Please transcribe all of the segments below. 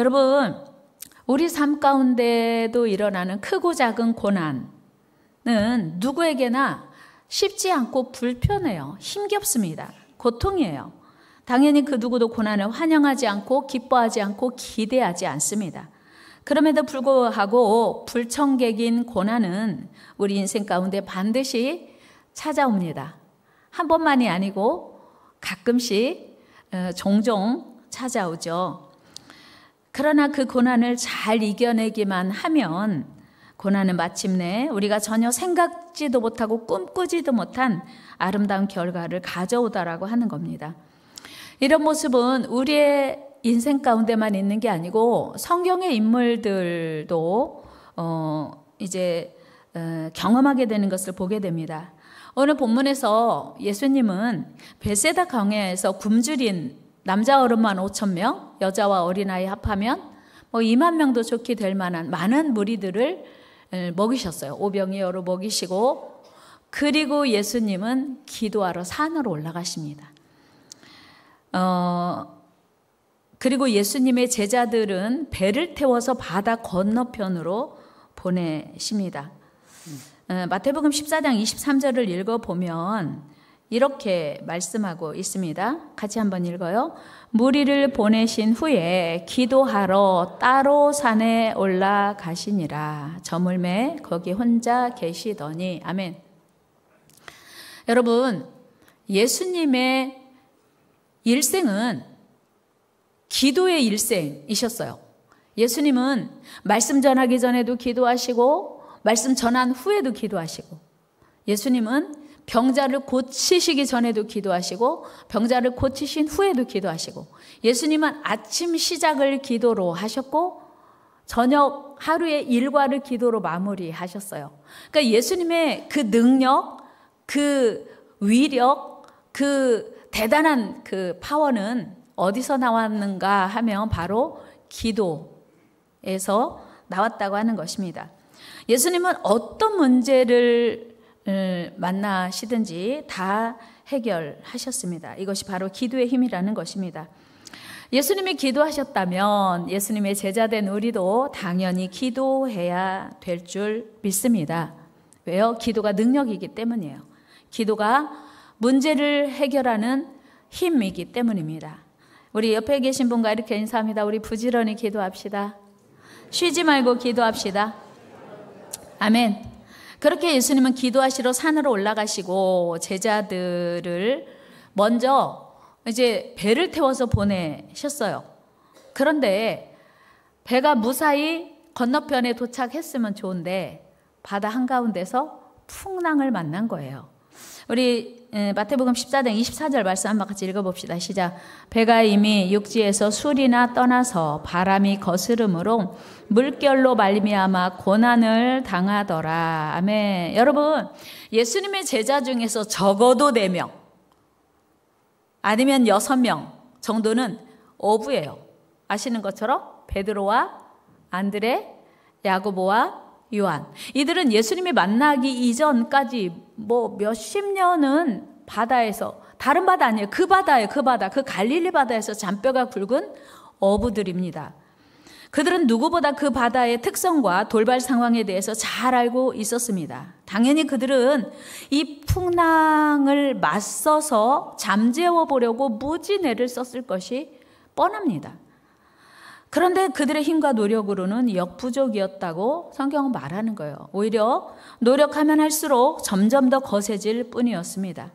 여러분, 우리 삶 가운데도 일어나는 크고 작은 고난은 누구에게나 쉽지 않고 불편해요. 힘겹습니다. 고통이에요. 당연히 그 누구도 고난을 환영하지 않고 기뻐하지 않고 기대하지 않습니다. 그럼에도 불구하고 불청객인 고난은 우리 인생 가운데 반드시 찾아옵니다. 한 번만이 아니고 가끔씩 종종 찾아오죠. 그러나 그 고난을 잘 이겨내기만 하면 고난은 마침내 우리가 전혀 생각지도 못하고 꿈꾸지도 못한 아름다운 결과를 가져오다라고 하는 겁니다. 이런 모습은 우리의 인생 가운데만 있는 게 아니고 성경의 인물들도 경험하게 되는 것을 보게 됩니다. 오늘 본문에서 예수님은 벳세다 강야에서 굶주린 남자 어른만 5,000명, 여자와 어린아이 합하면 2만 명도 좋게 될 만한 많은 무리들을 먹이셨어요. 오병이어로 먹이시고, 그리고 예수님은 기도하러 산으로 올라가십니다. 그리고 예수님의 제자들은 배를 태워서 바다 건너편으로 보내십니다. 마태복음 14장 23절을 읽어보면 이렇게 말씀하고 있습니다. 같이 한번 읽어요. 무리를 보내신 후에 기도하러 따로 산에 올라가시니라. 저물매 거기 혼자 계시더니. 아멘. 여러분, 예수님의 일생은 기도의 일생이셨어요. 예수님은 말씀 전하기 전에도 기도하시고 말씀 전한 후에도 기도하시고, 예수님은 병자를 고치시기 전에도 기도하시고 병자를 고치신 후에도 기도하시고, 예수님은 아침 시작을 기도로 하셨고 저녁 하루의 일과를 기도로 마무리하셨어요. 그러니까 예수님의 그 능력, 그 위력, 그 대단한 그 파워는 어디서 나왔는가 하면 바로 기도에서 나왔다고 하는 것입니다. 예수님은 어떤 문제를 만나시든지 다 해결하셨습니다. 이것이 바로 기도의 힘이라는 것입니다. 예수님이 기도하셨다면 예수님의 제자된 우리도 당연히 기도해야 될 줄 믿습니다. 왜요? 기도가 능력이기 때문이에요. 기도가 문제를 해결하는 힘이기 때문입니다. 우리 옆에 계신 분과 이렇게 인사합니다. 우리 부지런히 기도합시다. 쉬지 말고 기도합시다. 아멘. 그렇게 예수님은 기도하시러 산으로 올라가시고 제자들을 먼저 이제 배를 태워서 보내셨어요. 그런데 배가 무사히 건너편에 도착했으면 좋은데 바다 한가운데서 풍랑을 만난 거예요. 우리 마태복음 14장 24절 말씀 한번 같이 읽어봅시다. 시작. 배가 이미 육지에서 술이나 떠나서 바람이 거스름으로 물결로 말미암아 고난을 당하더라. 아멘. 여러분, 예수님의 제자 중에서 적어도 4명 아니면 6명 정도는 어부예요. 아시는 것처럼 베드로와 안드레, 야고보와 요한, 이들은 예수님이 만나기 이전까지 몇십 년은 바다에서, 다른 바다 아니에요. 그 바다예요. 그 바다, 그 갈릴리 바다에서 잔뼈가 굵은 어부들입니다. 그들은 누구보다 그 바다의 특성과 돌발 상황에 대해서 잘 알고 있었습니다. 당연히 그들은 이 풍랑을 맞서서 잠재워 보려고 무진 애를 썼을 것이 뻔합니다. 그런데 그들의 힘과 노력으로는 역부족이었다고 성경은 말하는 거예요. 오히려 노력하면 할수록 점점 더 거세질 뿐이었습니다.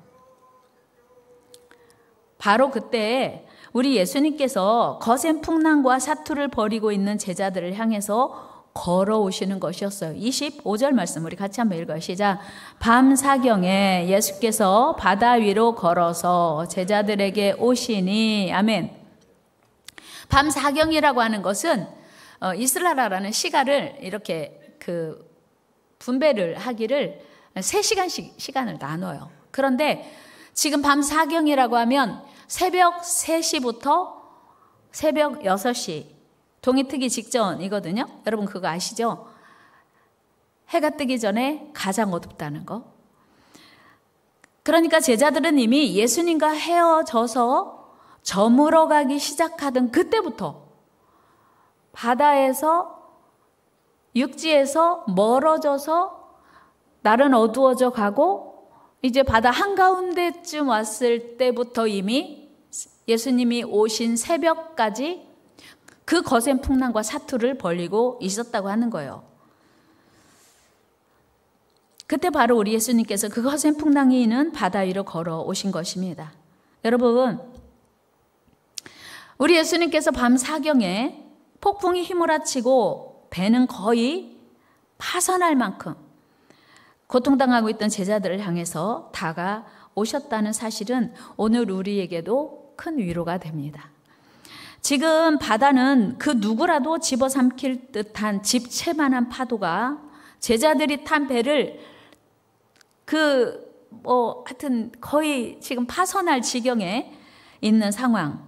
바로 그때 우리 예수님께서 거센 풍랑과 사투를 벌이고 있는 제자들을 향해서 걸어오시는 것이었어요. 25절 말씀 우리 같이 한번 읽어요. 시작. 밤 사경에 예수께서 바다 위로 걸어서 제자들에게 오시니. 아멘. 밤 사경이라고 하는 것은 이슬라라는 시간을 이렇게 분배를 하기를 3시간씩 시간을 나눠요. 그런데 지금 밤 사경이라고 하면 새벽 3시부터 새벽 6시, 동이 트기 직전이거든요. 여러분 그거 아시죠? 해가 뜨기 전에 가장 어둡다는 거. 그러니까 제자들은 이미 예수님과 헤어져서 저물어 가기 시작하던 그때부터 바다에서 육지에서 멀어져서 날은 어두워져 가고 이제 바다 한가운데쯤 왔을 때부터 이미 예수님이 오신 새벽까지 그 거센 풍랑과 사투를 벌이고 있었다고 하는 거예요. 그때 바로 우리 예수님께서 그 거센 풍랑이 있는 바다 위로 걸어오신 것입니다. 여러분, 우리 예수님께서 밤 사경에 폭풍이 휘몰아치고 배는 거의 파산할 만큼 고통당하고 있던 제자들을 향해서 다가오셨다는 사실은 오늘 우리에게도 큰 위로가 됩니다. 지금 바다는 그 누구라도 집어삼킬 듯한 집채만한 파도가 제자들이 탄 배를 하여튼 거의 지금 파선할 지경에 있는 상황.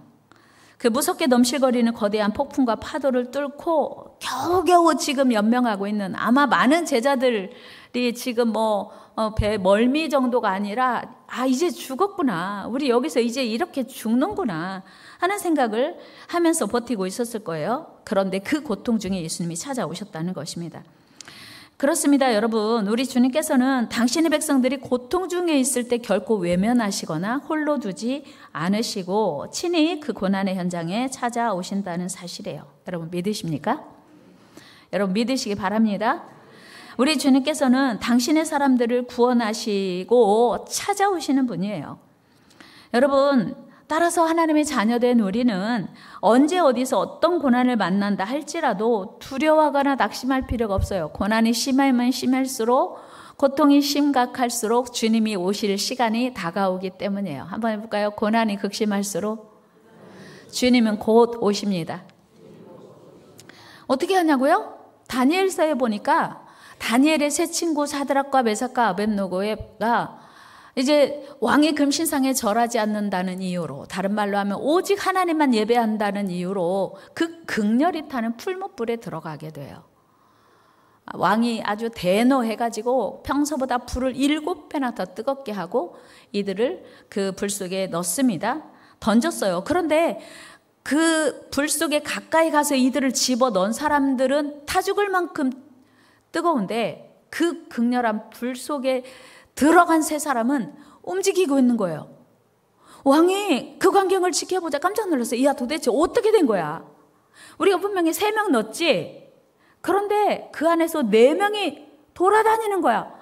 그 무섭게 넘실거리는 거대한 폭풍과 파도를 뚫고 겨우겨우 지금 연명하고 있는 아마 많은 제자들이 지금 배 멀미 정도가 아니라 이제 죽었구나. 우리 여기서 이제 이렇게 죽는구나 하는 생각을 하면서 버티고 있었을 거예요. 그런데 그 고통 중에 예수님이 찾아오셨다는 것입니다. 그렇습니다, 여러분. 우리 주님께서는 당신의 백성들이 고통 중에 있을 때 결코 외면하시거나 홀로 두지 않으시고 친히 그 고난의 현장에 찾아오신다는 사실이에요. 여러분 믿으십니까? 여러분 믿으시기 바랍니다. 우리 주님께서는 당신의 사람들을 구원하시고 찾아오시는 분이에요. 여러분, 따라서 하나님의 자녀된 우리는 언제 어디서 어떤 고난을 만난다 할지라도 두려워하거나 낙심할 필요가 없어요. 고난이 심하면 심할수록, 고통이 심각할수록 주님이 오실 시간이 다가오기 때문이에요. 한번 해볼까요? 고난이 극심할수록 주님은 곧 오십니다. 어떻게 하냐고요? 다니엘서에 보니까 다니엘의 세 친구 사드락과 메삭과 아벳노고가 이제 왕의 금신상에 절하지 않는다는 이유로, 다른 말로 하면 오직 하나님만 예배한다는 이유로 그 극렬히 타는 풀무불에 들어가게 돼요. 왕이 아주 대노해가지고 평소보다 불을 7배나 더 뜨겁게 하고 이들을 그 불 속에 넣습니다. 던졌어요. 그런데 그 불 속에 가까이 가서 이들을 집어 넣은 사람들은 타 죽을 만큼 뜨거운데 그 극렬한 불 속에 들어간 세 사람은 움직이고 있는 거예요. 왕이 그 광경을 지켜보자 깜짝 놀랐어요. 야, 도대체 어떻게 된 거야? 우리가 분명히 3명 넣었지? 그런데 그 안에서 4명이 돌아다니는 거야.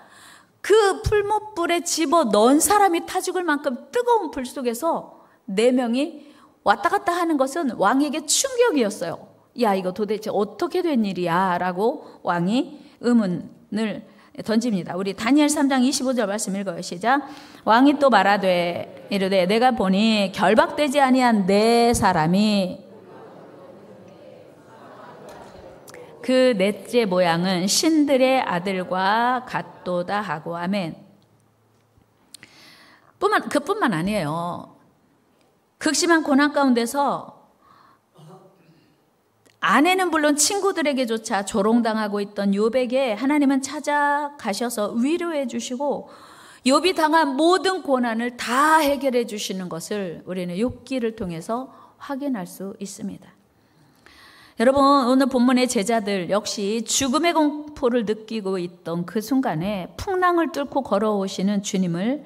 그 풀무불에 집어 넣은 사람이 타 죽을 만큼 뜨거운 불 속에서 4명이 왔다 갔다 하는 것은 왕에게 충격이었어요. 야, 이거 도대체 어떻게 된 일이야? 라고 왕이 의문을 던집니다. 우리 다니엘 3장 25절 말씀 읽어요. 시작. 왕이 또 말하되 이르되 내가 보니 결박되지 아니한 4사람이 그 넷째 모양은 신들의 아들과 같도다 하고 아멘. 그뿐만 아니에요. 극심한 고난 가운데서 아내는 물론 친구들에게조차 조롱당하고 있던 욥에게 하나님은 찾아가셔서 위로해 주시고 욥이 당한 모든 고난을 다 해결해 주시는 것을 우리는 욥기를 통해서 확인할 수 있습니다. 여러분, 오늘 본문의 제자들 역시 죽음의 공포를 느끼고 있던 그 순간에 풍랑을 뚫고 걸어오시는 주님을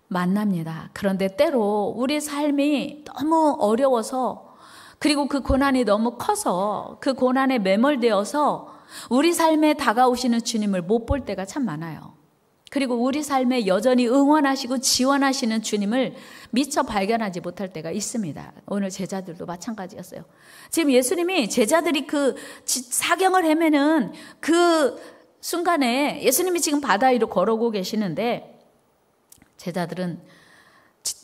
만납니다. 그런데 때로 우리 삶이 너무 어려워서, 그리고 그 고난이 너무 커서 그 고난에 매몰되어서 우리 삶에 다가오시는 주님을 못 볼 때가 참 많아요. 그리고 우리 삶에 여전히 응원하시고 지원하시는 주님을 미처 발견하지 못할 때가 있습니다. 오늘 제자들도 마찬가지였어요. 지금 예수님이 제자들이 그 사경을 헤매는 그 순간에 예수님이 지금 바다 위로 걸어오고 계시는데 제자들은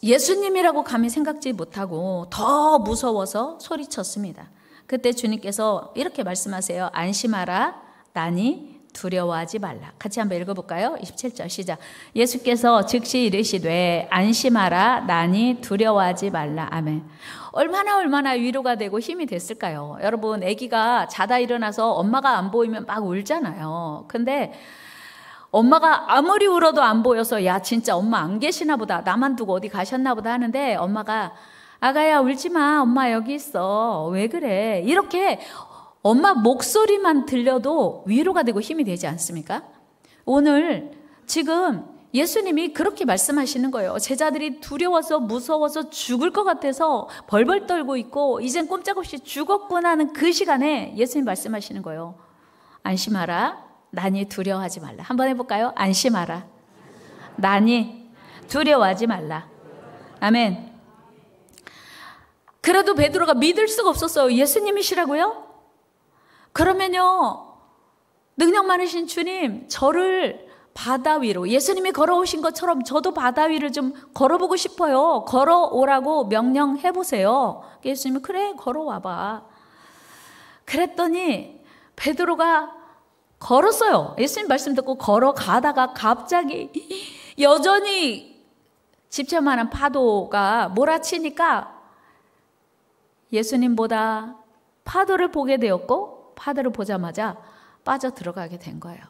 예수님이라고 감히 생각지 못하고 더 무서워서 소리쳤습니다. 그때 주님께서 이렇게 말씀하세요. 안심하라, 나니 두려워하지 말라. 같이 한번 읽어볼까요? 27절 시작. 예수께서 즉시 이르시되 안심하라, 나니 두려워하지 말라. 아멘. 얼마나 위로가 되고 힘이 됐을까요? 여러분, 아기가 자다 일어나서 엄마가 안 보이면 막 울잖아요. 근데 엄마가 아무리 울어도 안 보여서 야, 진짜 엄마 안 계시나 보다, 나만 두고 어디 가셨나 보다 하는데 엄마가 아가야 울지 마, 엄마 여기 있어, 왜 그래, 이렇게 엄마 목소리만 들려도 위로가 되고 힘이 되지 않습니까? 오늘 지금 예수님이 그렇게 말씀하시는 거예요. 제자들이 두려워서 무서워서 죽을 것 같아서 벌벌 떨고 있고 이젠 꼼짝없이 죽었구나 하는 그 시간에 예수님 말씀하시는 거예요. 안심하라. 난이 두려워하지 말라. 한번 해볼까요? 안심하라. 난이 두려워하지 말라. 아멘. 그래도 베드로가 믿을 수가 없었어요. 예수님이시라고요? 그러면요, 능력 많으신 주님, 저를 바다 위로, 예수님이 걸어오신 것처럼 저도 바다 위를 좀 걸어보고 싶어요. 걸어오라고 명령해 보세요. 예수님이 그래, 걸어와봐. 그랬더니 베드로가 걸었어요. 예수님 말씀 듣고 걸어가다가 갑자기 여전히 집채만한 파도가 몰아치니까 예수님보다 파도를 보게 되었고 파도를 보자마자 빠져 들어가게 된 거예요.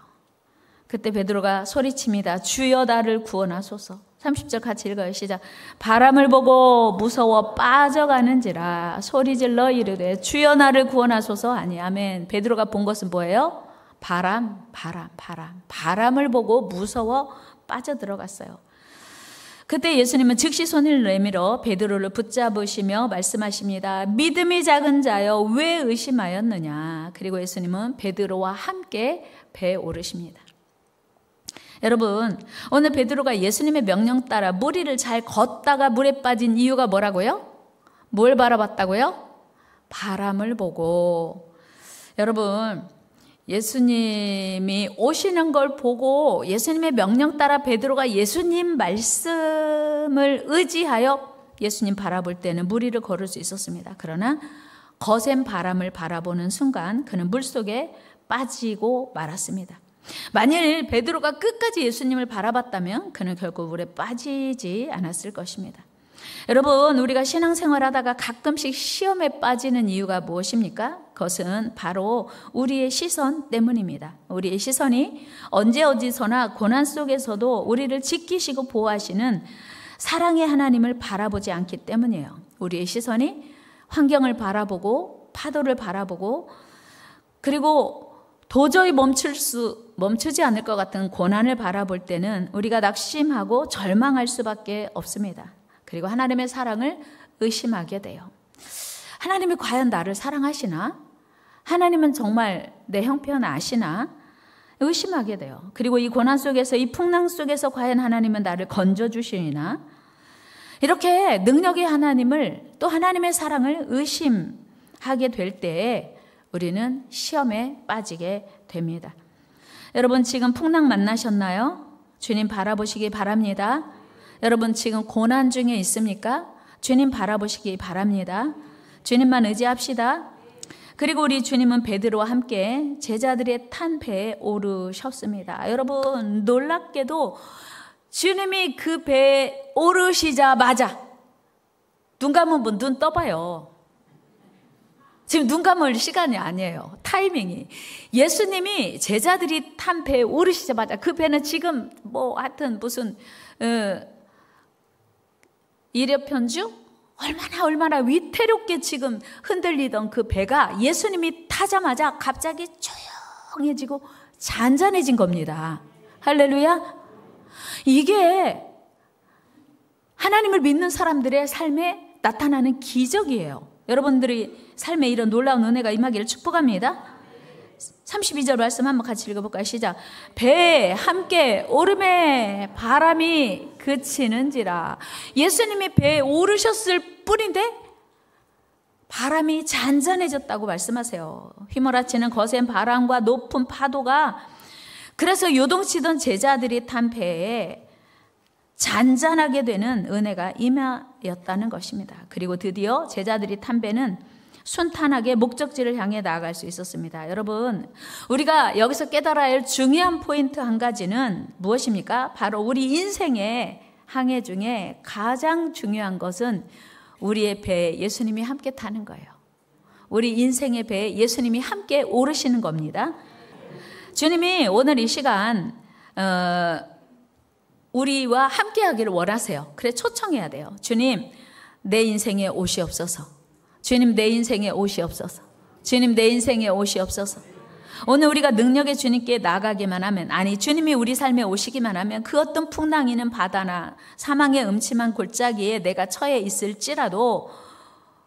그때 베드로가 소리칩니다. 주여 나를 구원하소서. 30절 같이 읽어요. 시작. 바람을 보고 무서워 빠져가는지라 소리질러 이르되 주여 나를 구원하소서 하니. 아멘. 베드로가 본 것은 뭐예요? 바람을 보고 무서워 빠져들어갔어요. 그때 예수님은 즉시 손을 내밀어 베드로를 붙잡으시며 말씀하십니다. 믿음이 작은 자여 왜 의심하였느냐. 그리고 예수님은 베드로와 함께 배에 오르십니다. 여러분, 오늘 베드로가 예수님의 명령 따라 물 위를 잘 걷다가 물에 빠진 이유가 뭐라고요? 뭘 바라봤다고요? 바람을 보고. 여러분, 예수님이 오시는 걸 보고 예수님의 명령 따라 베드로가 예수님 말씀을 의지하여 예수님 바라볼 때는 물 위를 걸을 수 있었습니다. 그러나 거센 바람을 바라보는 순간 그는 물속에 빠지고 말았습니다. 만일 베드로가 끝까지 예수님을 바라봤다면 그는 결국 물에 빠지지 않았을 것입니다. 여러분, 우리가 신앙생활하다가 가끔씩 시험에 빠지는 이유가 무엇입니까? 그것은 바로 우리의 시선 때문입니다. 우리의 시선이 언제 어디서나 고난 속에서도 우리를 지키시고 보호하시는 사랑의 하나님을 바라보지 않기 때문이에요. 우리의 시선이 환경을 바라보고 파도를 바라보고 그리고 도저히 멈추지 않을 것 같은 고난을 바라볼 때는 우리가 낙심하고 절망할 수밖에 없습니다. 그리고 하나님의 사랑을 의심하게 돼요. 하나님이 과연 나를 사랑하시나? 하나님은 정말 내 형편 아시나? 의심하게 돼요. 그리고 이 고난 속에서, 이 풍랑 속에서 과연 하나님은 나를 건져주시나? 이렇게 능력의 하나님을, 또 하나님의 사랑을 의심하게 될 때에 우리는 시험에 빠지게 됩니다. 여러분, 지금 풍랑 만나셨나요? 주님 바라보시기 바랍니다. 여러분, 지금 고난 중에 있습니까? 주님 바라보시기 바랍니다. 주님만 의지합시다. 그리고 우리 주님은 베드로와 함께 제자들의 탄 배에 오르셨습니다. 여러분, 놀랍게도 주님이 그 배에 오르시자마자 눈 감은 분 눈 떠봐요. 지금 눈 감을 시간이 아니에요. 타이밍이. 예수님이 제자들이 탄 배에 오르시자마자 그 배는 지금 하여튼 무슨 이력편주? 얼마나 위태롭게 지금 흔들리던 그 배가 예수님이 타자마자 갑자기 조용해지고 잔잔해진 겁니다. 할렐루야. 이게 하나님을 믿는 사람들의 삶에 나타나는 기적이에요. 여러분들이 삶에 이런 놀라운 은혜가 임하기를 축복합니다. 32절 말씀 한번 같이 읽어볼까요? 시작. 배에 함께 오름에 바람이 그치는지라. 예수님이 배에 오르셨을 뿐인데 바람이 잔잔해졌다고 말씀하세요. 휘몰아치는 거센 바람과 높은 파도가, 그래서 요동치던 제자들이 탄 배에 잔잔하게 되는 은혜가 임하였다는 것입니다. 그리고 드디어 제자들이 탄 배는 순탄하게 목적지를 향해 나아갈 수 있었습니다. 여러분, 우리가 여기서 깨달아야 할 중요한 포인트 한 가지는 무엇입니까? 바로 우리 인생의 항해 중에 가장 중요한 것은 우리의 배에 예수님이 함께 타는 거예요. 우리 인생의 배에 예수님이 함께 오르시는 겁니다. 주님이 오늘 이 시간 우리와 함께 하기를 원하세요. 그래, 초청해야 돼요. 주님, 내 인생에 오시옵소서. 주님, 내 인생에 오시옵소서. 주님 내 인생에 오시옵소서. 오늘 우리가 능력의 주님께 나가기만 하면, 아니 주님이 우리 삶에 오시기만 하면 그 어떤 풍랑 있는 바다나 사망의 음침한 골짜기에 내가 처해 있을지라도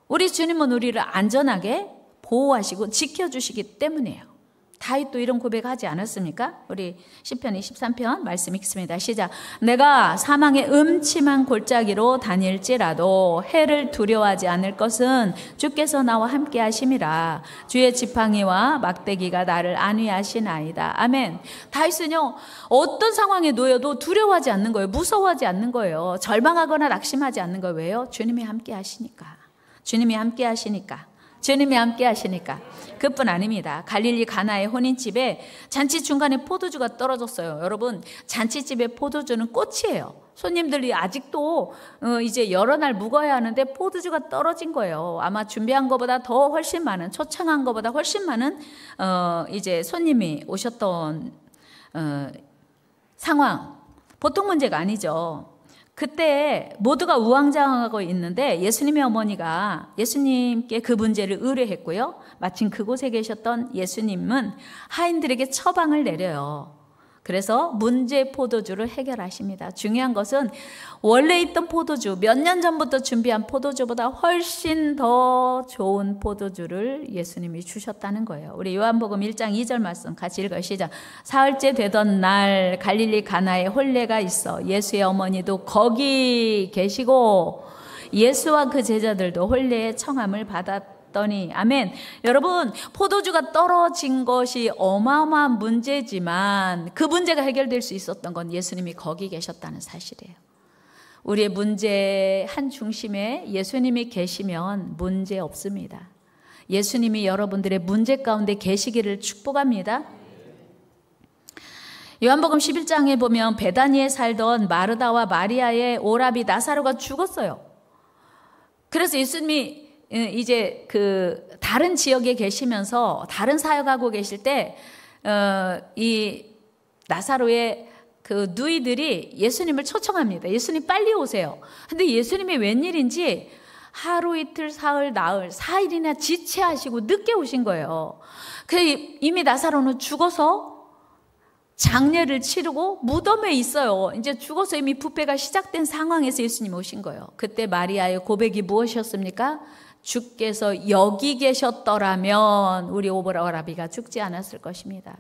우리 주님은 우리를 안전하게 보호하시고 지켜주시기 때문이에요. 다윗도 이런 고백하지 않았습니까? 우리 시편 23편 말씀 읽습니다. 시작. 내가 사망의 음침한 골짜기로 다닐지라도 해를 두려워하지 않을 것은 주께서 나와 함께 하심이라. 주의 지팡이와 막대기가 나를 안위하시나이다. 아멘. 다윗은요, 어떤 상황에 놓여도 두려워하지 않는 거예요. 무서워하지 않는 거예요. 절망하거나 낙심하지 않는 거예요. 왜요? 주님이 함께 하시니까. 주님이 함께 하시니까. 주님이 함께 하시니까. 그뿐 아닙니다. 갈릴리 가나의 혼인집에 잔치 중간에 포도주가 떨어졌어요. 여러분, 잔치집에 포도주는 꽃이에요. 손님들이 아직도 이제 여러 날 묵어야 하는데 포도주가 떨어진 거예요. 아마 준비한 것보다 더 훨씬 많은, 초청한 것보다 훨씬 많은 이제 손님이 오셨던 상황. 보통 문제가 아니죠. 그때 모두가 우왕좌왕하고 있는데 예수님의 어머니가 예수님께 그 문제를 의뢰했고요. 마침 그곳에 계셨던 예수님은 하인들에게 처방을 내려요. 그래서 문제 포도주를 해결하십니다. 중요한 것은 원래 있던 포도주, 몇 년 전부터 준비한 포도주보다 훨씬 더 좋은 포도주를 예수님이 주셨다는 거예요. 우리 요한복음 1장 2절 말씀 같이 읽어요. 시작. 사흘째 되던 날 갈릴리 가나에 혼례가 있어 예수의 어머니도 거기 계시고 예수와 그 제자들도 혼례의 청함을 받았더니, 아멘. 여러분, 포도주가 떨어진 것이 어마어마한 문제지만 그 문제가 해결될 수 있었던 건 예수님이 거기 계셨다는 사실이에요. 우리의 문제 한 중심에 예수님이 계시면 문제 없습니다. 예수님이 여러분들의 문제 가운데 계시기를 축복합니다. 요한복음 11장에 보면 베다니에 살던 마르다와 마리아의 오라비 나사로가 죽었어요. 그래서 예수님이 이제 그 다른 지역에 계시면서 다른 사역하고 계실 때 이 나사로의 그 누이들이 예수님을 초청합니다. 예수님 빨리 오세요. 근데 예수님이 웬일인지 하루 이틀 사흘 나흘 4일이나 지체하시고 늦게 오신 거예요. 그래서 이미 나사로는 죽어서 장례를 치르고 무덤에 있어요. 이제 죽어서 이미 부패가 시작된 상황에서 예수님 오신 거예요. 그때 마리아의 고백이 무엇이었습니까? 주께서 여기 계셨더라면 우리 오라비가 죽지 않았을 것입니다.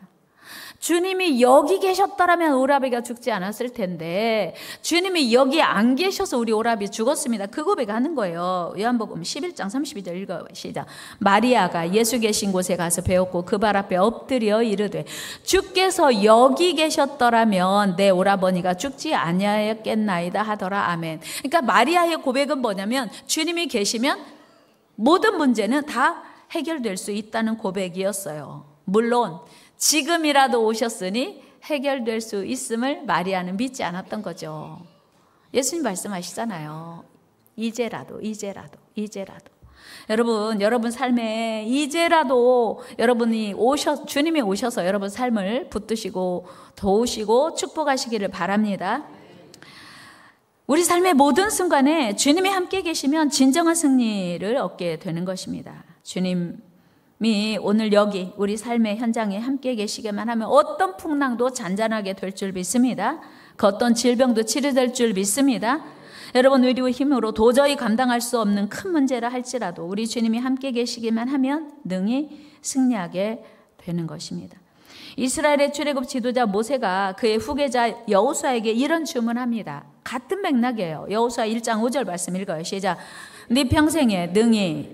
주님이 여기 계셨더라면 오라비가 죽지 않았을 텐데 주님이 여기 안 계셔서 우리 오라비 죽었습니다. 그 고백하는 거예요. 요한복음 11장 32절 읽어요. 시작. 마리아가 예수 계신 곳에 가서 배웠고 그 발 앞에 엎드려 이르되 주께서 여기 계셨더라면 내 오라버니가 죽지 아니하였겠나이다 하더라. 아멘. 그러니까 마리아의 고백은 뭐냐면 주님이 계시면 모든 문제는 다 해결될 수 있다는 고백이었어요. 물론 지금이라도 오셨으니 해결될 수 있음을 마리아는 믿지 않았던 거죠. 예수님 말씀하시잖아요. 이제라도. 여러분 삶에 이제라도 주님이 오셔서 여러분 삶을 붙드시고 도우시고 축복하시기를 바랍니다. 우리 삶의 모든 순간에 주님이 함께 계시면 진정한 승리를 얻게 되는 것입니다. 주님이 오늘 여기 우리 삶의 현장에 함께 계시게만 하면 어떤 풍랑도 잔잔하게 될 줄 믿습니다. 그 어떤 질병도 치료될 줄 믿습니다. 여러분, 우리의 힘으로 도저히 감당할 수 없는 큰 문제라 할지라도 우리 주님이 함께 계시기만 하면 능히 승리하게 되는 것입니다. 이스라엘의 출애굽 지도자 모세가 그의 후계자 여호수아에게 이런 주문합니다. 같은 맥락이에요. 여호수아 1장 5절 말씀 읽어요. 시작. 네 평생에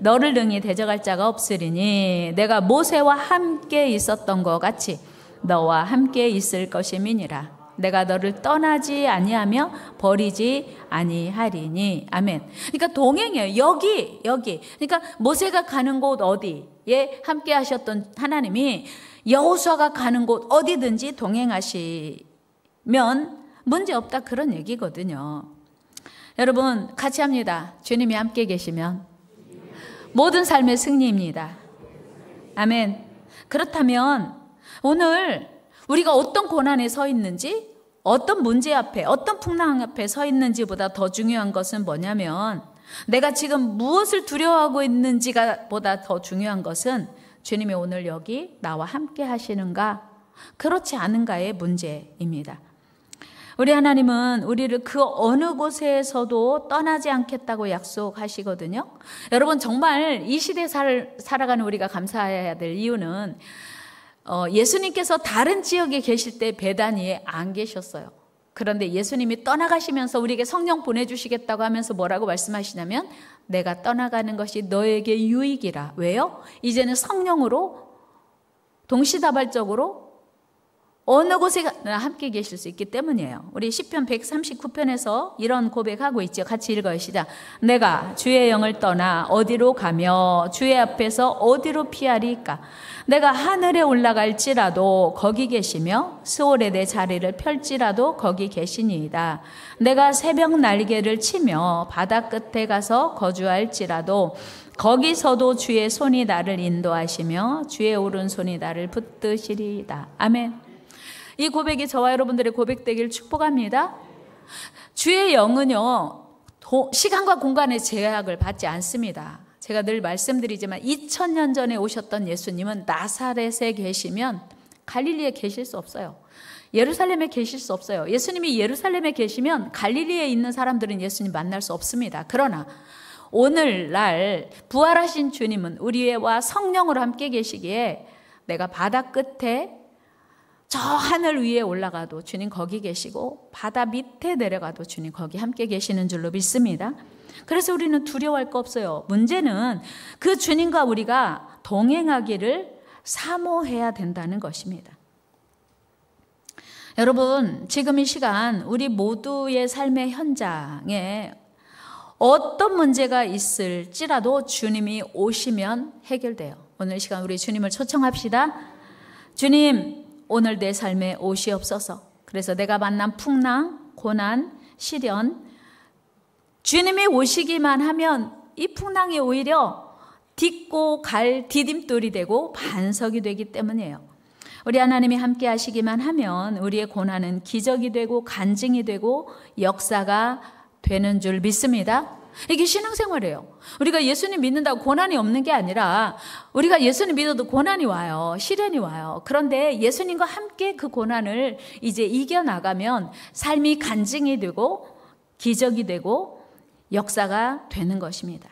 너를 능히 대적할 자가 없으리니 내가 모세와 함께 있었던 것 같이 너와 함께 있을 것임이니라. 내가 너를 떠나지 아니하며 버리지 아니하리니. 아멘. 그러니까 동행이에요. 여기. 그러니까 모세가 가는 곳 어디에 함께 하셨던 하나님이 여호수아가 가는 곳 어디든지 동행하시면 문제 없다, 그런 얘기거든요. 여러분, 같이 합니다. 주님이 함께 계시면 모든 삶의 승리입니다. 아멘. 그렇다면 오늘 우리가 어떤 고난에 서 있는지, 어떤 문제 앞에, 어떤 풍랑 앞에 서 있는지보다 더 중요한 것은 뭐냐면 내가 지금 무엇을 두려워하고 있는지가 보다 더 중요한 것은 주님이 오늘 여기 나와 함께 하시는가, 그렇지 않은가의 문제입니다. 우리 하나님은 우리를 그 어느 곳에서도 떠나지 않겠다고 약속하시거든요. 여러분, 정말 이 시대에 살아가는 우리가 감사해야 될 이유는 예수님께서 다른 지역에 계실 때 베다니에 안 계셨어요. 그런데 예수님이 떠나가시면서 우리에게 성령 보내주시겠다고 하면서 뭐라고 말씀하시냐면, 내가 떠나가는 것이 너에게 유익이라. 왜요? 이제는 성령으로 동시다발적으로 어느 곳에 함께 계실 수 있기 때문이에요. 우리 시편 139편에서 이런 고백하고 있죠. 같이 읽어요. 시작. 내가 주의 영을 떠나 어디로 가며 주의 앞에서 어디로 피하리까? 내가 하늘에 올라갈지라도 거기 계시며 스올에 내 자리를 펼지라도 거기 계시니이다. 내가 새벽 날개를 치며 바다 끝에 가서 거주할지라도 거기서도 주의 손이 나를 인도하시며 주의 오른손이 나를 붙드시리이다. 아멘. 이 고백이 저와 여러분들의 고백되기를 축복합니다. 주의 영은요, 시간과 공간의 제약을 받지 않습니다. 제가 늘 말씀드리지만 2000년 전에 오셨던 예수님은 나사렛에 계시면 갈릴리에 계실 수 없어요. 예루살렘에 계실 수 없어요. 예수님이 예루살렘에 계시면 갈릴리에 있는 사람들은 예수님 만날 수 없습니다. 그러나 오늘날 부활하신 주님은 우리와 성령으로 함께 계시기에 내가 바다 끝에 저 하늘 위에 올라가도 주님 거기 계시고 바다 밑에 내려가도 주님 거기 함께 계시는 줄로 믿습니다. 그래서 우리는 두려워할 거 없어요. 문제는 그 주님과 우리가 동행하기를 사모해야 된다는 것입니다. 여러분, 지금 이 시간 우리 모두의 삶의 현장에 어떤 문제가 있을지라도 주님이 오시면 해결돼요. 오늘 이 시간 우리 주님을 초청합시다. 주님, 오늘 내 삶에 오시옵소서. 그래서 내가 만난 풍랑, 고난, 시련, 주님이 오시기만 하면 이 풍랑이 오히려 딛고 갈 디딤돌이 되고 반석이 되기 때문이에요. 우리 하나님이 함께 하시기만 하면 우리의 고난은 기적이 되고 간증이 되고 역사가 되는 줄 믿습니다. 이게 신앙생활이에요. 우리가 예수님 믿는다고 고난이 없는 게 아니라 우리가 예수님 믿어도 고난이 와요. 시련이 와요. 그런데 예수님과 함께 그 고난을 이제 이겨나가면 삶이 간증이 되고 기적이 되고 역사가 되는 것입니다.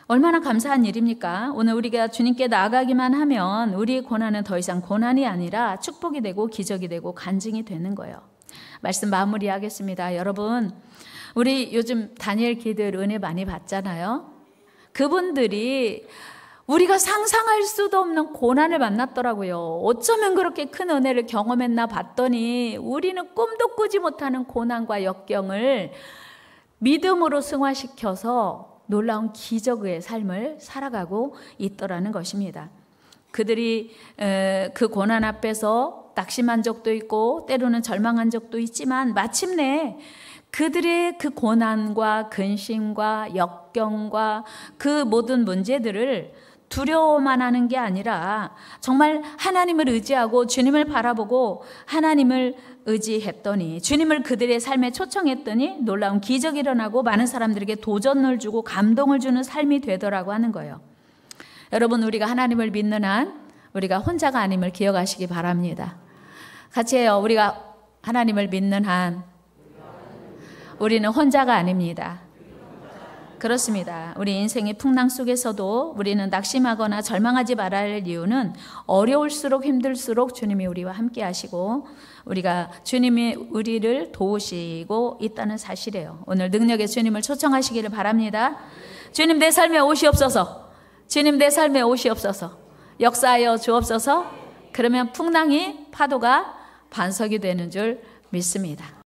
얼마나 감사한 일입니까? 오늘 우리가 주님께 나아가기만 하면 우리의 고난은 더 이상 고난이 아니라 축복이 되고 기적이 되고 간증이 되는 거예요. 말씀 마무리하겠습니다. 여러분, 우리 요즘 다니엘 기들 은혜 많이 받잖아요. 그분들이 우리가 상상할 수도 없는 고난을 만났더라고요. 어쩌면 그렇게 큰 은혜를 경험했나 봤더니 우리는 꿈도 꾸지 못하는 고난과 역경을 믿음으로 승화시켜서 놀라운 기적의 삶을 살아가고 있더라는 것입니다. 그들이 그 고난 앞에서 낙심한 적도 있고 때로는 절망한 적도 있지만 마침내 그들의 그 고난과 근심과 역경과 그 모든 문제들을 두려워만 하는 게 아니라 정말 하나님을 의지하고 주님을 바라보고 하나님을 의지했더니 주님을 그들의 삶에 초청했더니 놀라운 기적이 일어나고 많은 사람들에게 도전을 주고 감동을 주는 삶이 되더라고 하는 거예요. 여러분, 우리가 하나님을 믿는 한 우리가 혼자가 아님을 기억하시기 바랍니다. 같이 해요. 우리가 하나님을 믿는 한 우리는 혼자가 아닙니다. 그렇습니다. 우리 인생의 풍랑 속에서도 우리는 낙심하거나 절망하지 말아야 할 이유는 어려울수록 힘들수록 주님이 우리와 함께 하시고 우리가 주님이 우리를 도우시고 있다는 사실이에요. 오늘 능력의 주님을 초청하시기를 바랍니다. 주님, 내 삶에 오시옵소서. 주님, 내 삶에 오시옵소서. 역사하여 주옵소서. 그러면 풍랑이 파도가 반석이 되는 줄 믿습니다.